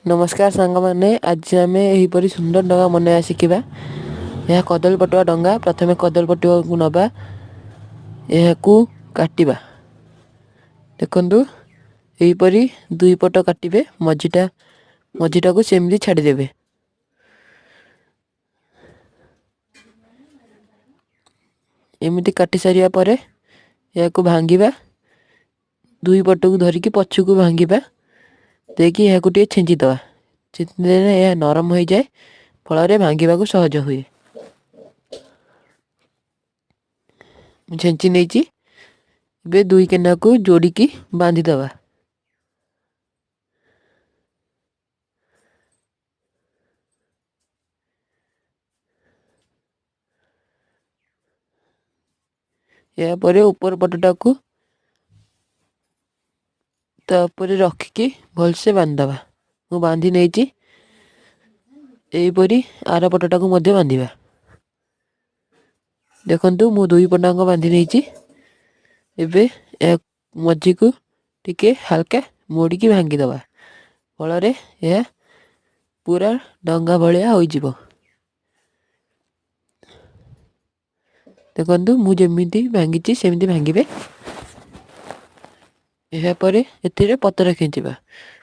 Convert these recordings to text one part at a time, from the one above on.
नमस्कार सांग मैंने आज आम यहीपरि सुंदर डंगा बनवा शिखा। यह कदली पटुआ डंगा। प्रथम कदली पटुआ को नवा यह काटिबा। देखु यहीपरि दुई पट काटे मझीटा को सेमती छाड़देवे। एमती काटी सारिया पर यह भांगा दुई पट को धरिकी पछक भांगा देखिए यह टे छेचिदे। छेचिदे यह नरम हो जाए फल भांगा को सहज हुए। छेची नहीं बे दुई केना को जोड़िकी बांधिदवा। यापर ऊपर पटटा को तापर रखिकी भलसे बांधदवा। मु बांधि नहीं यहीपरि आर पटटा को बांधिबा। देखंतु मु दुई पटांग बांधि नहीं। एबे मझी को टिके हल्का मोड़िकी भांगिदवा फल यह पूरा डंगा भलिया हो जिवो। देखंतु मु जेमिति भांगी सेमिति भांगिबे। यापर एथिरे पतर खींचवा।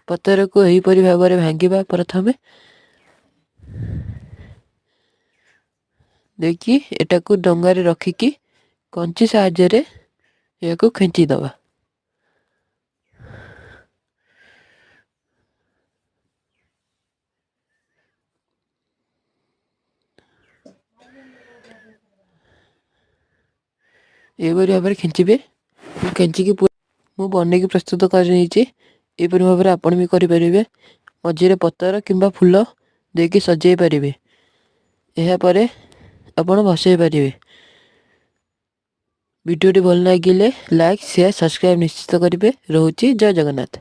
पतर को यहीपरि भाव में भांगिबा। प्रथमे देखी एटा को डंगारे रखिकी कंची साहाय्य या को खींचीदवा। एपरि भाव में खींचे खींचिकी मु बनैकी प्रस्तुत कर भाव में आपण भी करें। मझे पतर किंबा फूल देकी सजाई पारे। यापर आपण बसई पारे। वीडियो भल लगे लाइक शेयर सब्सक्राइब निश्चित करेंगे। रोचे जय जगन्नाथ।